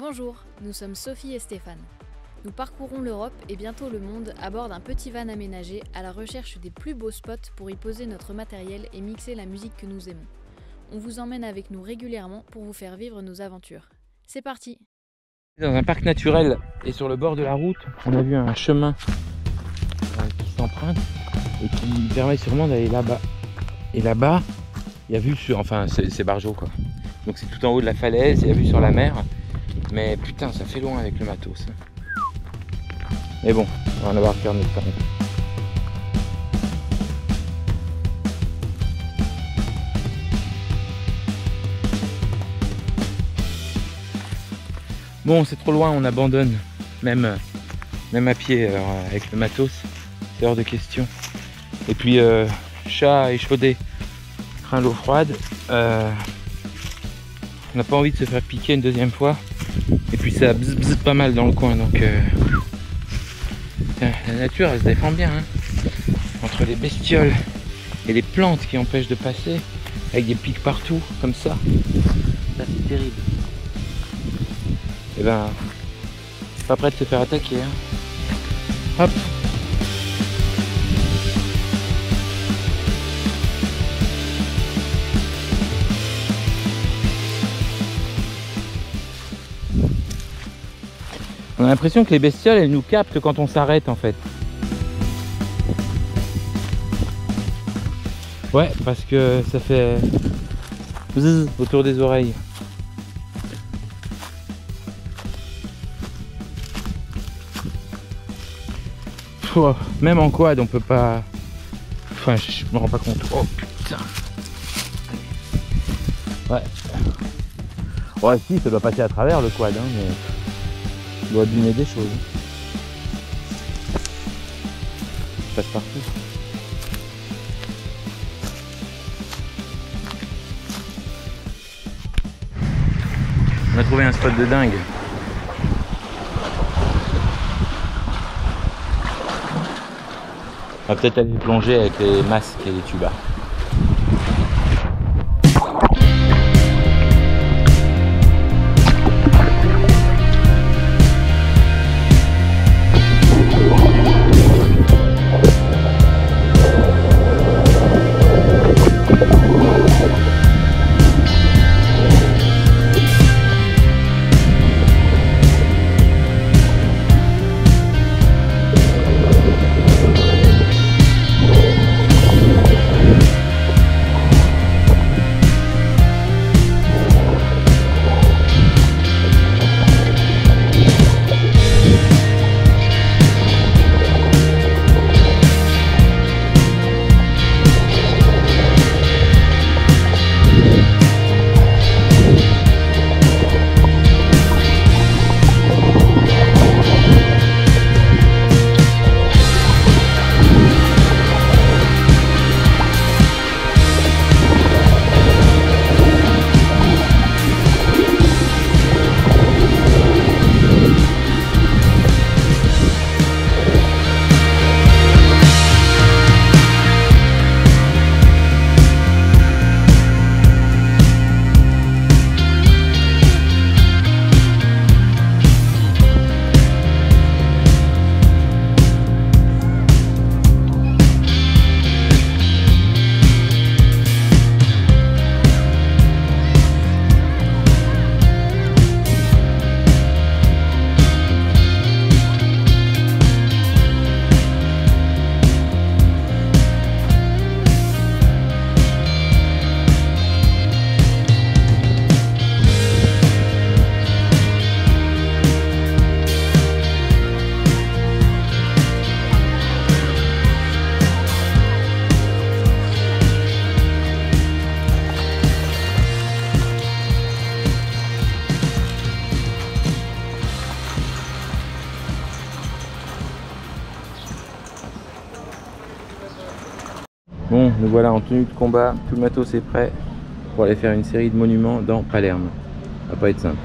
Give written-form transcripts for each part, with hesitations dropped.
Bonjour, nous sommes Sophie et Stéphane. Nous parcourons l'Europe et bientôt le monde à bord d'un petit van aménagé à la recherche des plus beaux spots pour y poser notre matériel et mixer la musique que nous aimons. On vous emmène avec nous régulièrement pour vous faire vivre nos aventures. C'est parti! Dans un parc naturel et sur le bord de la route, on a vu un chemin qui s'emprunte et qui permet sûrement d'aller là-bas. Et là-bas, il y a vue sur, enfin c'est Bargeot quoi. Donc c'est tout en haut de la falaise, il y a vue sur la mer. Mais putain, ça fait loin avec le matos. Mais bon, on va en avoir cœur notre temps. Bon, c'est trop loin, on abandonne. Même à pied, avec le matos, c'est hors de question. Et puis, chat échaudé, craint l'eau froide. On n'a pas envie de se faire piquer une deuxième fois. Et puis ça bzz pas mal dans le coin, donc la nature elle se défend bien hein. Entre les bestioles et les plantes qui empêchent de passer, avec des pics partout, comme ça, c'est terrible. Et ben, pas prêt de se faire attaquer hein. Hop. On a l'impression que les bestioles elles nous captent quand on s'arrête en fait. Ouais, parce que ça fait bzzz autour des oreilles. Pouah, même en quad on peut pas. Enfin je me rends pas compte. Oh putain. Ouais. Ouais si ça doit passer à travers le quad hein, mais. Il doit abîmer des choses. Je passe partout. On a trouvé un spot de dingue. On va peut-être aller plonger avec les masques et les tubas. Bon, nous voilà en tenue de combat, tout le matos est prêt pour aller faire une série de monuments dans Palerme. Ça va pas être simple.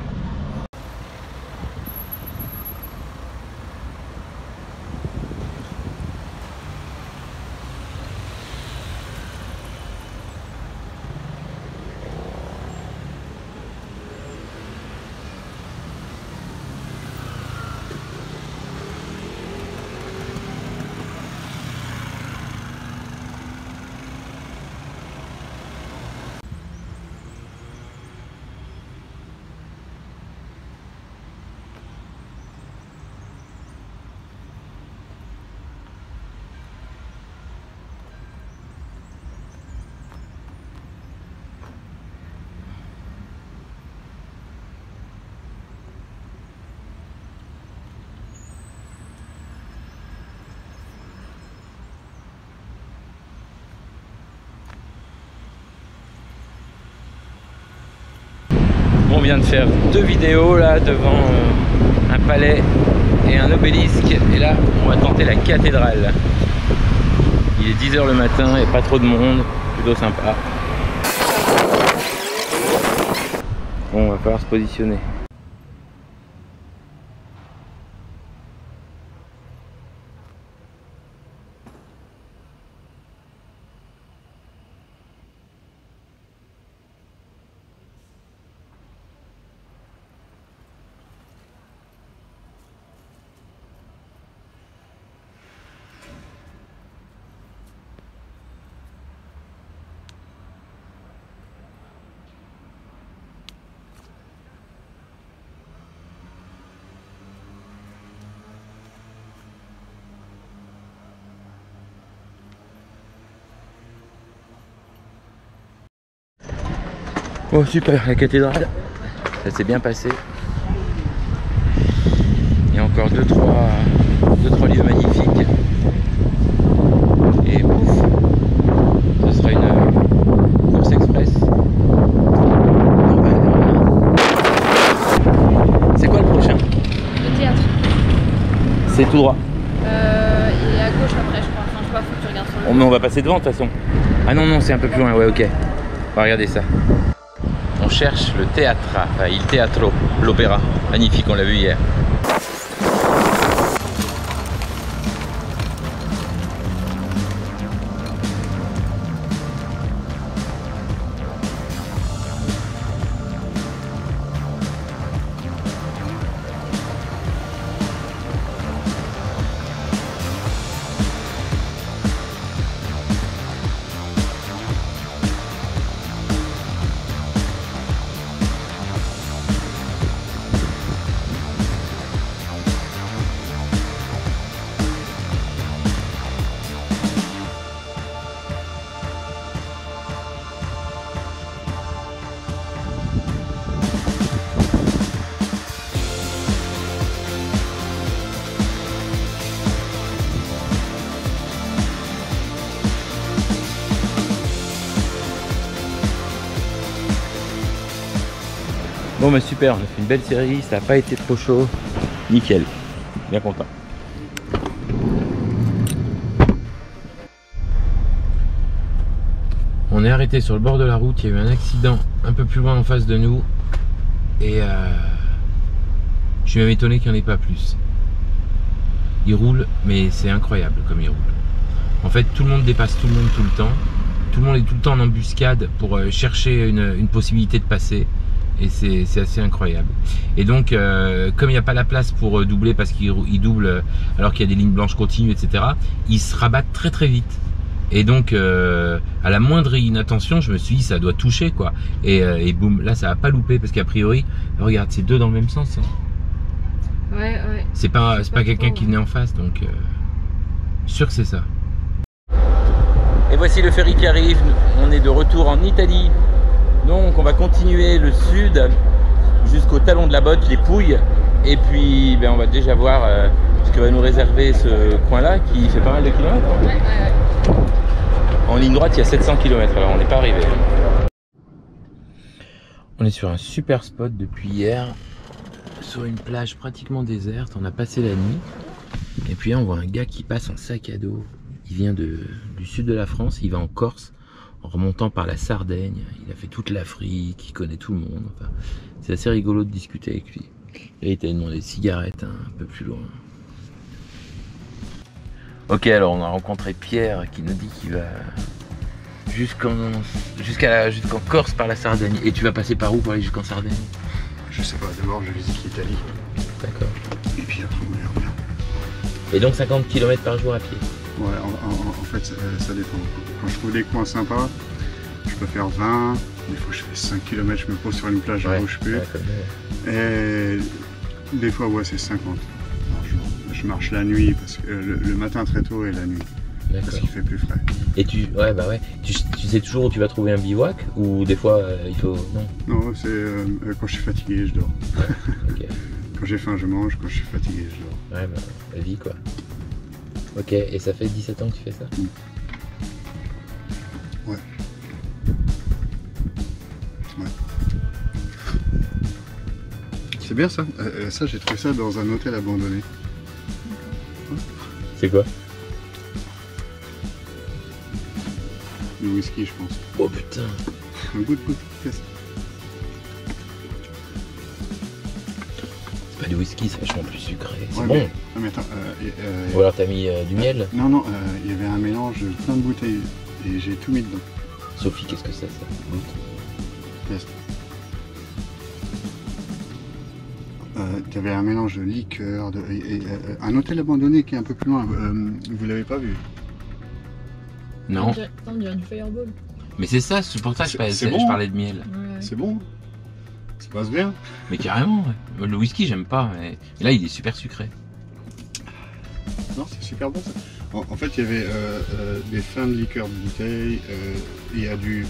vient de faire 2 vidéos là devant un palais et un obélisque. Et là, on va tenter la cathédrale. Il est 10 h le matin et pas trop de monde, plutôt sympa. Bon, on va falloir se positionner. Oh super, la cathédrale, ça s'est bien passé. Il y a encore 2-3 lieux magnifiques. Et pouf, ce sera une course express. C'est quoi le prochain? Le théâtre. C'est tout droit. Il est à gauche après, je crois. Enfin, je sais pas, faut que tu regardes sur le. Oh, mais on va passer devant de toute façon. Ah non, non, c'est un peu plus loin, ouais, ok. On va regarder ça. On cherche le théâtre, enfin il teatro, l'opéra. Magnifique, on l'a vu hier. Bon bah super, on a fait une belle série, ça n'a pas été trop chaud, nickel, bien content. On est arrêté sur le bord de la route, il y a eu un accident un peu plus loin en face de nous et je suis même étonné qu'il n'y en ait pas plus. Il roule, mais c'est incroyable comme il roule. En fait, tout le monde dépasse tout le monde tout le temps, tout le monde est tout le temps en embuscade pour chercher une possibilité de passer. Et c'est assez incroyable. Et donc, comme il n'y a pas la place pour doubler parce qu'il double alors qu'il y a des lignes blanches continues, etc., ils se rabattent très très vite. Et donc, à la moindre inattention, je me suis dit, ça doit toucher, quoi. Et boum, là, ça va pas louper parce qu'a priori, regarde, c'est deux dans le même sens. Hein. Ouais, ouais. C'est pas quelqu'un qui venait en face, donc sûr que c'est ça. Et voici le ferry qui arrive. On est de retour en Italie. Donc on va continuer le sud jusqu'au talon de la botte, les Pouilles, et puis on va déjà voir ce que va nous réserver ce coin-là qui fait pas mal de kilomètres. Ouais. En ligne droite, il y a 700 km, alors on n'est pas arrivé. On est sur un super spot depuis hier, sur une plage pratiquement déserte. On a passé la nuit, et puis là on voit un gars qui passe en sac à dos. Il vient du sud de la France, il va en Corse. En remontant par la Sardaigne, il a fait toute l'Afrique, il connaît tout le monde. Enfin, c'est assez rigolo de discuter avec lui. Et il t'a demandé des cigarettes un peu plus loin. Ok, alors on a rencontré Pierre qui nous dit qu'il va jusqu'en Corse par la Sardaigne. Et tu vas passer par où pour aller jusqu'en Sardaigne? Je sais pas, d'abord je visite l'Italie. D'accord. Et puis après on verra bien. Et donc 50 km par jour à pied? Ouais, en fait ça dépend. Quand je trouve des coins sympas, je peux faire 20, des fois je fais 5 km, je me pose sur une plage, je bouge plus. Et des fois ouais c'est 50. Je marche la nuit, parce que le matin très tôt et la nuit. Parce qu'il fait plus frais. Et tu sais toujours où tu vas trouver un bivouac ou des fois il faut... Non, non c'est quand je suis fatigué je dors. Okay. Quand j'ai faim je mange, quand je suis fatigué je dors. Ouais bah la vie quoi. Ok, et ça fait 17 ans que tu fais ça? Ouais. Ouais. C'est bien ça. Ça, j'ai trouvé ça dans un hôtel abandonné. C'est quoi? Du whisky, je pense. Oh putain. Un goût. Test. C'est pas du whisky, c'est vachement plus sucré. C'est Ouais, bon. Mais attends. Ou alors t'as mis du miel? Non, il y avait un mélange de plein de bouteilles et j'ai tout mis dedans. Sophie, qu'est-ce que c'est ça? Goûte. Test. Tu avais un mélange de liqueur, un hôtel abandonné qui est un peu plus loin. Vous l'avez pas vu? Non. On dirait du fireball. Mais c'est ça, c'est pour ça que C'est bon, je parlais de miel. Ouais. C'est bon. Ça passe bien. Mais carrément, ouais. Le whisky, j'aime pas. Mais là, il est super sucré. Non, c'est super bon ça. En fait, il y avait des fins de liqueur de bouteille. Il y a du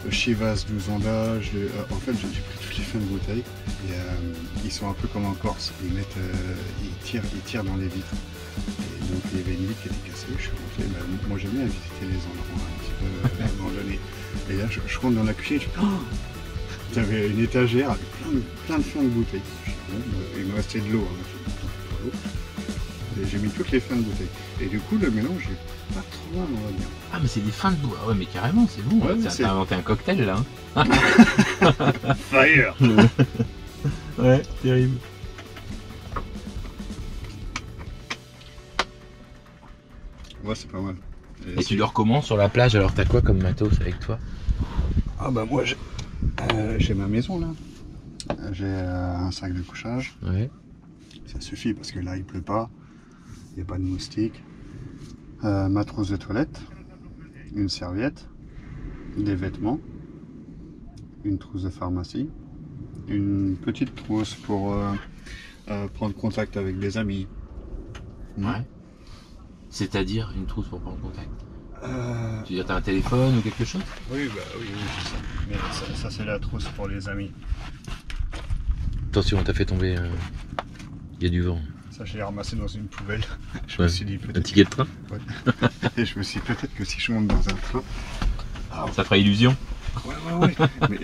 Chivas 12 ans d'âge. En fait, j'ai pris toutes les fins de bouteille. Et, ils sont un peu comme en Corse. Ils tirent dans les vitres. Et donc, il y avait une vitre qui était cassée. Je suis rentré. Moi, j'aime bien visiter les endroits un petit peu abandonnés. Et là, je rentre dans la cuisine. J'avais une étagère avec plein de fins de bouteilles. Il me restait de l'eau. Et j'ai mis toutes les fins de bouteille. Et du coup, le mélange est pas trop mal, on va dire. Ah, mais c'est des fins de bois. Ouais, mais carrément, c'est bon. Ouais, T'as inventé un cocktail là. Hein. Fire. Ouais, terrible. Ouais, c'est pas mal. Et tu dors comment sur la plage? Alors t'as quoi comme matos avec toi? Ah bah moi, j'ai ma maison là. J'ai un sac de couchage. Ouais. Ça suffit parce que là, il pleut pas. Il n'y a pas de moustiques. Ma trousse de toilette. Une serviette. Des vêtements. Une trousse de pharmacie. Une petite trousse pour prendre contact avec des amis. Ouais. C'est-à-dire une trousse pour prendre contact. Tu veux dire t'as un téléphone ou quelque chose? Oui, c'est ça. Mais ça c'est la trousse pour les amis. Attention, t'as fait tomber. Il y a du vent. Ça, je l'ai ramassé dans une poubelle. Je Ouais. me suis dit peut-être. Un ticket de train? Ouais. Et je me suis dit peut-être que si je monte dans un train. Ça fera illusion. Ouais. Mais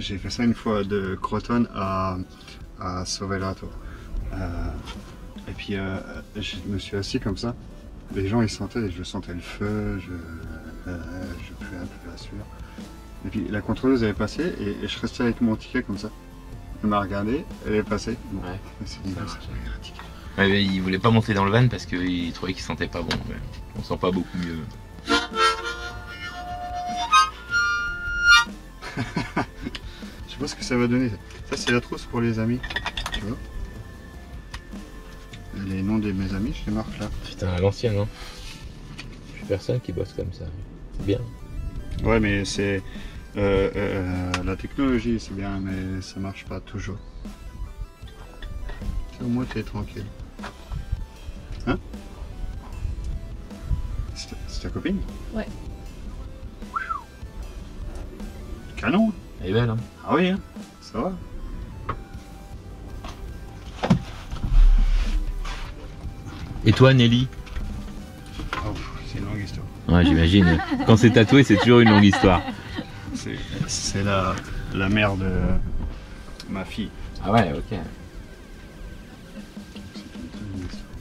j'ai fait ça une fois de Crotone à Sovelato. Et puis je me suis assis comme ça. Les gens ils sentaient, je sentais le feu, je puais un peu la sueur. Et puis la contrôleuse elle est passée et je restais avec mon ticket comme ça. Elle m'a regardé, elle est passée. Bon, Ouais. je me suis dit, Ça non, marche. c'est pas un ticket. Ouais, mais il voulait pas monter dans le van parce qu'il trouvait qu'il sentait pas bon. Mais on sent pas beaucoup mieux. Je sais pas ce que ça va donner. Ça c'est la trousse pour les amis. Tu vois? Les noms de mes amis, je les marque là. Putain, à l'ancienne, hein. Plus personne qui bosse comme ça. C'est bien. Ouais, mais c'est la technologie, c'est bien, mais ça marche pas toujours. Au moins, t'es tranquille. Hein? C'est ta copine? Ouais. Canon. Elle est belle, hein. Ah oui, hein? Ça va. Et toi, Nelly? Oh, c'est une longue histoire. Ouais, j'imagine. Quand c'est tatoué, c'est toujours une longue histoire. C'est la mère de ma fille. Ah ouais, ok. C'est une très longue histoire.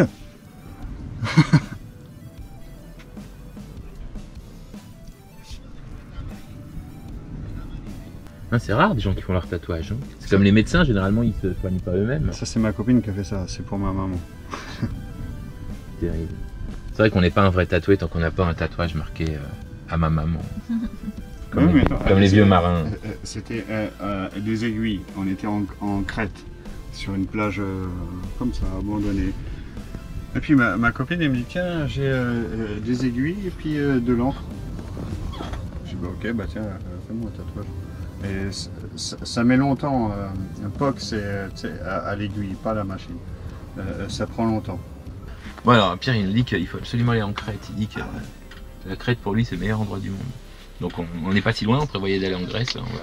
Hein? Ah, c'est rare des gens qui font leur tatouage. Hein. C'est comme les médecins, généralement, ils se soignent pas eux-mêmes. Ça, c'est ma copine qui a fait ça. C'est pour ma maman. Terrible. C'est vrai qu'on n'est pas un vrai tatoué tant qu'on n'a pas un tatouage marqué à ma maman. Comme, Oui, les, mais attends, comme les vieux marins. C'était des aiguilles. On était en Crète, sur une plage comme ça, abandonnée. Et puis ma copine, elle me dit, tiens, j'ai des aiguilles et puis de l'encre. Je dis, bah, ok, bah tiens, fais-moi un tatouage. Et ça met longtemps. Un POC, c'est à l'aiguille, pas à la machine. Ça prend longtemps. Bon alors, Pierre, il nous dit qu'il faut absolument aller en Crète. Il dit que la Crète, pour lui, c'est le meilleur endroit du monde. Donc on n'est pas si loin, on prévoyait d'aller en Grèce. Là, on va...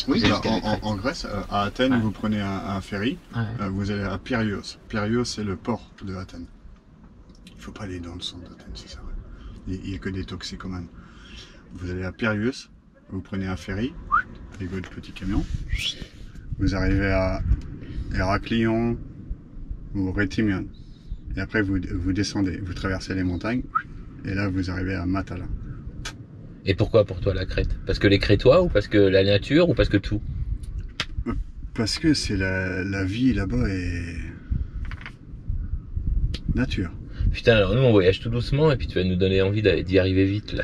Oui, Vous allez jusqu'à en Grèce, à Athènes, Ouais. vous prenez un ferry, Ouais. vous allez à Périos. Périos, c'est le port de Athènes. Il ne faut pas aller dans le centre d'Athènes, c'est ça. Il n'y a que des toxicomanes. Vous allez à Périos, vous prenez un ferry, Lego de petit camion. Vous arrivez à Héraclion ou Rétimion. Et après, vous descendez, vous traversez les montagnes. Et là, vous arrivez à Matala. Et pourquoi pour toi la Crète? Parce que les Crétois ou parce que la nature ou parce que tout? Parce que c'est la vie là-bas est nature. Putain, alors nous on voyage tout doucement et puis tu vas nous donner envie d'y arriver vite là.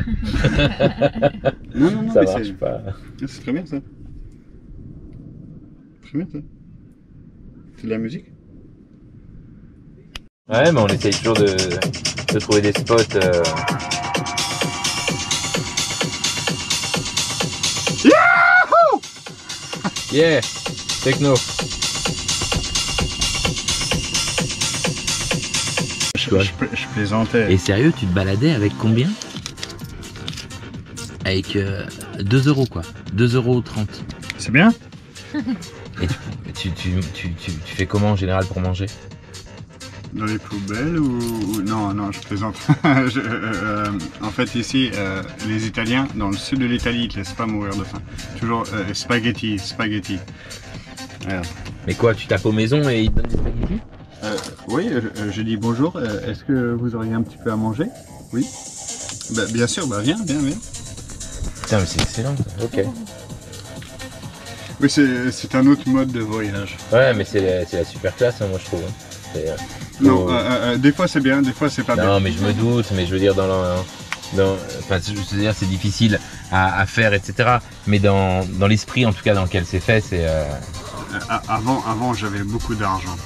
Non, ça mais marche pas. C'est très bien ça. Très bien ça. C'est de la musique. Ouais, mais on essaye toujours de trouver des spots. Yahoo! Yeah, techno. Je plaisantais. Et sérieux, tu te baladais avec combien? Avec 2 euros quoi, 2,30 €. C'est bien. Et tu fais comment en général pour manger? Dans les poubelles ou... Non, je plaisante. En fait, ici, les Italiens, dans le sud de l'Italie, ils te laissent pas mourir de faim. Toujours spaghetti. Voilà. Mais quoi, tu tapes aux maisons et ils te donnent des spaghettis? Oui, je dis bonjour. Est-ce que vous auriez un petit peu à manger? Oui. Bah, bien sûr, bah viens. Putain, mais c'est excellent. Ok. Oui, c'est un autre mode de voyage. Ouais, mais c'est la super classe, hein, moi je trouve. Non, des fois c'est bien, des fois c'est pas bien. Non, mais je me doute, mais je veux dire enfin, je veux dire, c'est difficile à faire, etc. Mais dans l'esprit, en tout cas, dans lequel c'est fait, c'est. Avant, j'avais beaucoup d'argent.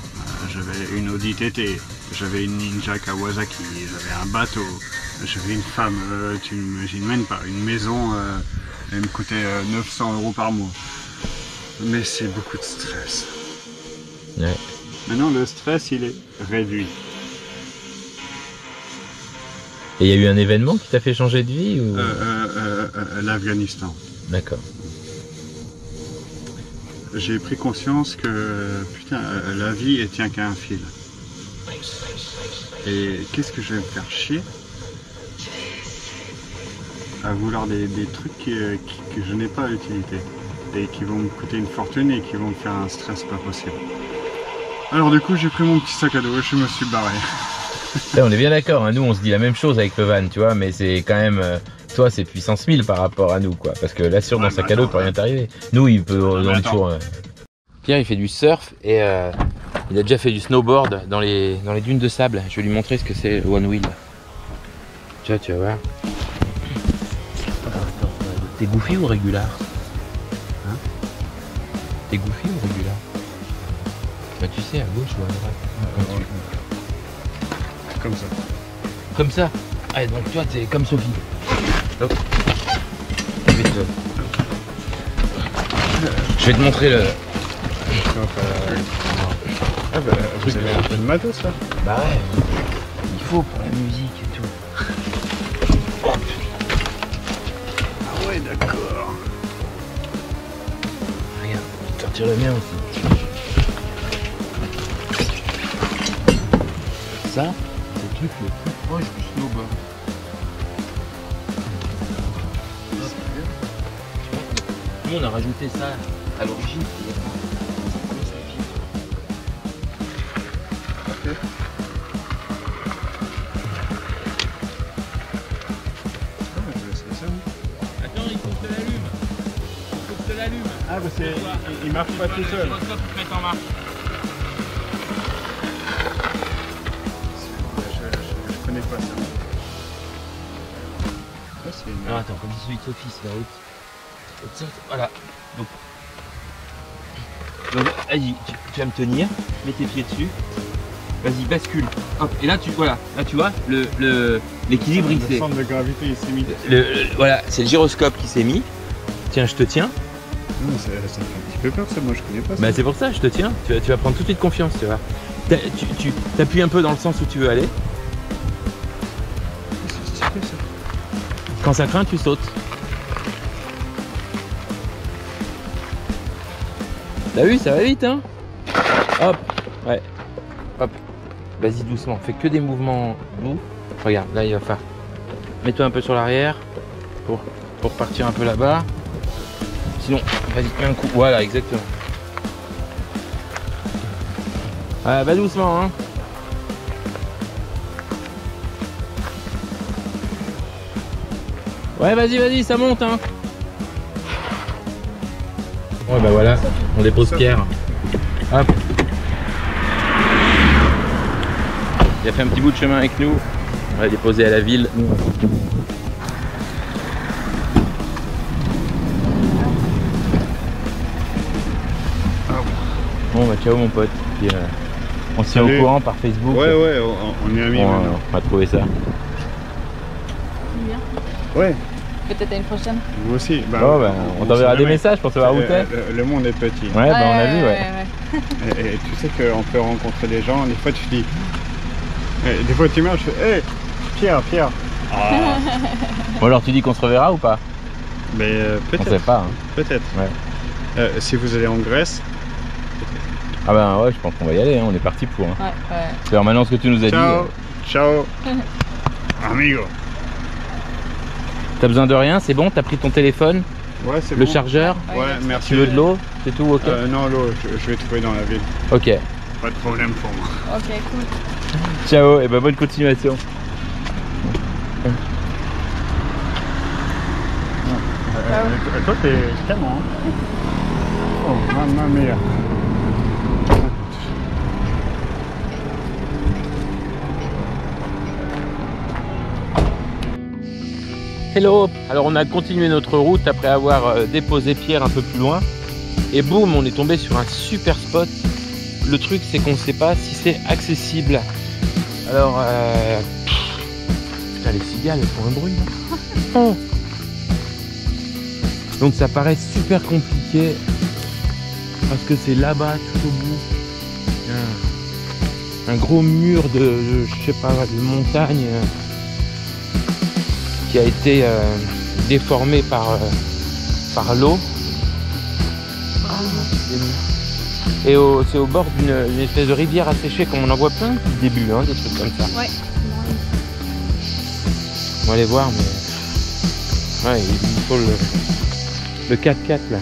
J'avais une Audi TT, j'avais une Ninja Kawasaki, j'avais un bateau, j'avais une femme. Tu n'imagines même pas, une maison, elle me coûtait 900 € par mois. Mais c'est beaucoup de stress. Ouais. Maintenant, le stress, il est réduit. Et il y a eu un événement qui t'a fait changer de vie ou... L'Afghanistan. D'accord. J'ai pris conscience que, putain, la vie, elle tient qu'à un fil. Et qu'est-ce que je vais me faire chier à vouloir des trucs que je n'ai pas à utilité et qui vont me coûter une fortune et qui vont me faire un stress pas possible. Alors du coup, j'ai pris mon petit sac à dos et je me suis barré. Là, on est bien d'accord, hein. Nous on se dit la même chose avec le van, tu vois, mais c'est quand même... toi c'est puissance 1000 par rapport à nous, quoi. Parce que là, sur dans le sac à dos, il peut rien t'arriver. Nous, il peut... Pierre, il fait du surf et il a déjà fait du snowboard dans les dunes de sable. Je vais lui montrer ce que c'est le one wheel. Tu vas voir. T'es goofy ou régular? Hein? T'es goofy ou régular? Bah tu sais, à gauche ou à droite. Comme ça. Comme ça? Ah, donc toi t'es comme Sophie. Hop. Je vais te montrer le... Ah bah, vous avez un peu de matos là? Bah ouais, il faut pour la musique et tout. Ah ouais, d'accord. Regarde, je vais te sortir le mien aussi. Ça, c'est le truc le plus proche du snowboard. Nous on a rajouté ça à l'origine. Attends, il faut que je l'allume. Ah bah c'est... il marche pas tout seul. Le gyroscope pour te mettre en marche. Je connais pas ça. Non, attends, comme celui de Sophie, c'est la haute. Voilà. Donc vas-y, tu vas me tenir, mets tes pieds dessus. Vas-y, bascule. Hop. Et là, voilà, là tu vois, l'équilibre il s'est. Le centre de gravité il s'est mis. Voilà, c'est le gyroscope qui s'est mis. Tiens, je te tiens. Non, ça me fait un petit peu peur ça, moi je connais pas ça. Bah c'est pour ça, je te tiens. Tu vas prendre tout de suite confiance, tu vois. Tu t'appuies un peu dans le sens où tu veux aller. C'est stylé ça. Quand ça craint, tu sautes. T'as vu, ça va vite, hein? Hop, ouais. Hop. Vas-y doucement, fais que des mouvements doux. Regarde, là il va faire. Mets-toi un peu sur l'arrière pour partir un peu là-bas. Sinon, vas-y, mets un coup. Voilà, exactement. Ah, va doucement, hein. Ouais, vas-y, ça monte, hein. Ouais, bah voilà, on dépose Pierre. Hop. Il a fait un petit bout de chemin avec nous. On va déposer à la ville. Bon, bah ciao mon pote. Puis, on se tient au courant par Facebook. Ouais, on est amis bon, maintenant. on va trouver ça. Ouais. Peut-être à une prochaine. Vous aussi. Bah, Bon, bah, on t'enverra des messages pour savoir où t'es. Le monde est petit. Ouais, bah on a vu, ouais. Et tu sais qu'on peut rencontrer des gens, des fois tu dis... Des fois tu marches, je fais, hé, Pierre. Ah. Bon alors tu dis qu'on se reverra ou pas? Mais On peut-être. sait pas. Hein. Peut-être. Ouais. Si vous allez en Grèce... Ah bah ouais, je pense qu'on va y aller, hein. On est parti pour. Hein. Ouais. Alors maintenant ce que tu nous as dit... Ciao. Amigo. T'as besoin de rien, c'est bon? T'as pris ton téléphone? Ouais, c'est le bon. chargeur? Ouais, merci. Tu veux de l'eau? C'est tout, ok? Non, l'eau, je vais trouver dans la ville. Ok. Pas de problème pour moi. Ok, cool. Ciao, et bah bonne continuation. Toi, t'es canon, hein. Oh, mamma mia. Hello. Alors on a continué notre route après avoir déposé Pierre un peu plus loin. Et boum, on est tombé sur un super spot. Le truc c'est qu'on ne sait pas si c'est accessible. Alors putain, les cigales elles font un bruit là. Donc ça paraît super compliqué parce que c'est là-bas tout au bout. Un gros mur de je sais pas, de montagne qui a été déformé par l'eau. Et c'est au bord d'une espèce de rivière asséchée comme on en voit plein depuis le début, hein, des trucs comme ça. Ouais. On va aller voir, mais ouais, il faut le 4x4 là.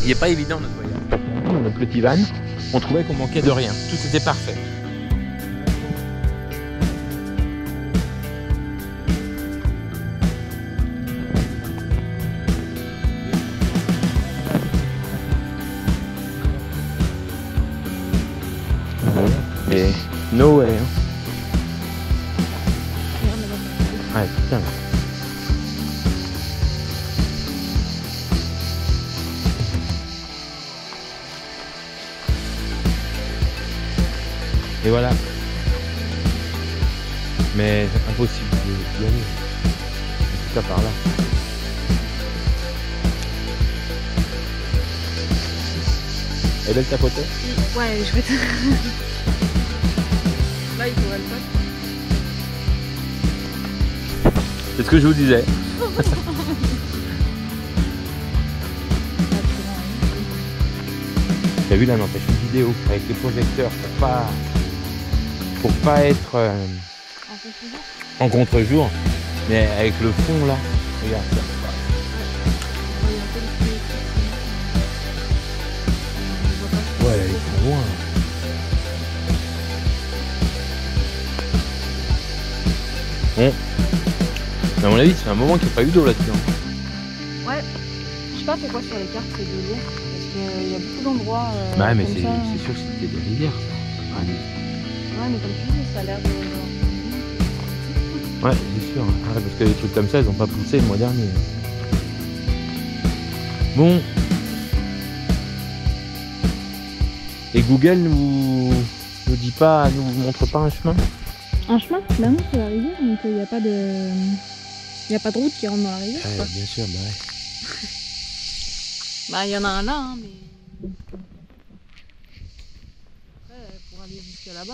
Il n'est pas évident notre voyage. Notre petit van, on trouvait qu'on manquait de rien, tout était parfait. Mais no way, hein. Ouais, putain. Et voilà. Mais c'est impossible d'y aller. C'est ça par là. Elle est belle ta photo? Ouais, je vais te... Là, il faudrait le faire. C'est ce que je vous disais. T'as vu là, n'empêche une vidéo avec les projecteurs pour pas être en contre-jour, mais avec le fond là, regarde ça. Ouais, là, ils sont loin. Bon, mais à mon avis, c'est un moment qu'il n'y a pas eu d'eau là-dedans. Ouais, je sais pas c'est quoi sur les cartes, c'est de l'eau. Parce qu'il y a beaucoup d'endroits. Bah, mais comme c'est ça. sûr que c'était des rivières. Ouais, mais comme tu dis, ça a l'air de. Ouais, c'est sûr. Ouais, parce que les trucs comme ça, ils n'ont pas poussé le mois dernier. Bon. Et Google nous dit pas, nous montre pas un chemin? Un chemin? Bah non, c'est la rivière, donc il n'y a pas de. Il n'y a pas de route qui rentre dans la rivière. Ouais, Quoi. bien sûr, bah ouais. Bah il y en a un là, hein, mais. Après, pour aller jusqu'à là-bas.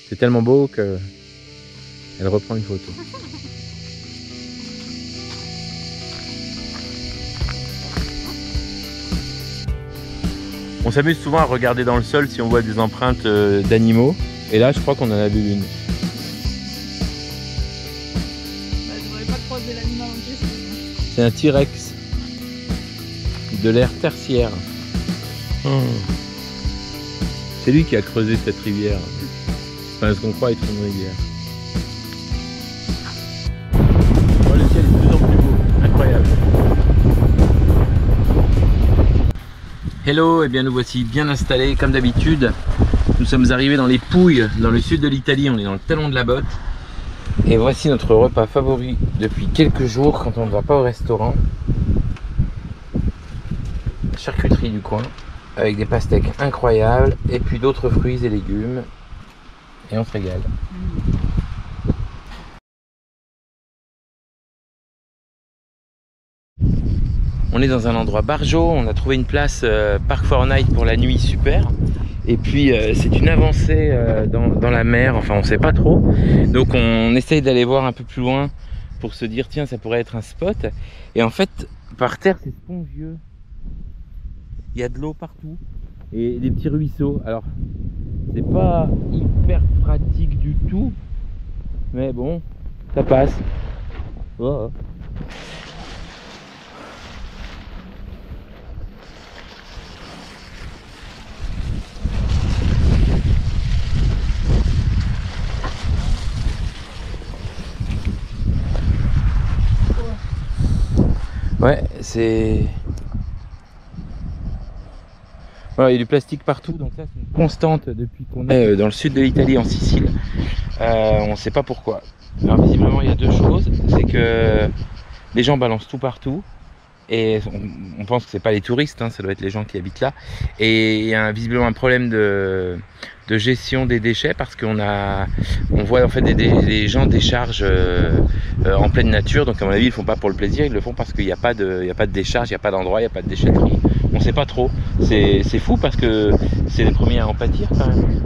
C'est tellement beau que elle reprend une photo. On s'amuse souvent à regarder dans le sol si on voit des empreintes d'animaux. Et là, je crois qu'on en a vu une. Bah, je voudrais pas croiser l'animal. C'est un T-Rex de l'ère tertiaire. C'est lui qui a creusé cette rivière. Enfin, ce qu'on croit être une rivière. Oh, le ciel est de plus en plus beau. Incroyable. Hello, et bien nous voici bien installés comme d'habitude. Nous sommes arrivés dans les Pouilles, dans le sud de l'Italie. On est dans le talon de la botte. Et voici notre repas favori depuis quelques jours quand on ne va pas au restaurant. Charcuterie du coin avec des pastèques incroyables et puis d'autres fruits et légumes. Et on se régale. On est dans un endroit barjo, on a trouvé une place Park 4 Night pour la nuit, super. Et puis c'est une avancée dans la mer, enfin on sait pas trop. Donc on essaye d'aller voir un peu plus loin pour se dire tiens ça pourrait être un spot. Et en fait par terre c'est spongieux. Il y a de l'eau partout et des petits ruisseaux. Alors c'est pas hyper pratique du tout. Mais bon, ça passe. Oh. Ouais, c'est... Voilà, il y a du plastique partout, donc ça c'est une constante depuis qu'on est dans le sud de l'Italie, en Sicile. On ne sait pas pourquoi. Alors visiblement il y a deux choses, c'est que les gens balancent tout partout. Et on pense que c'est pas les touristes, hein, ça doit être les gens qui habitent là. Et il y a visiblement un problème de gestion des déchets parce qu'on voit en fait des gens déchargent en pleine nature. Donc à mon avis ils le font pas pour le plaisir, ils le font parce qu'il n'y a pas de décharge, il n'y a pas d'endroit, il n'y a pas de déchetterie. On sait pas trop. C'est fou parce que c'est les premiers à en pâtir quand même.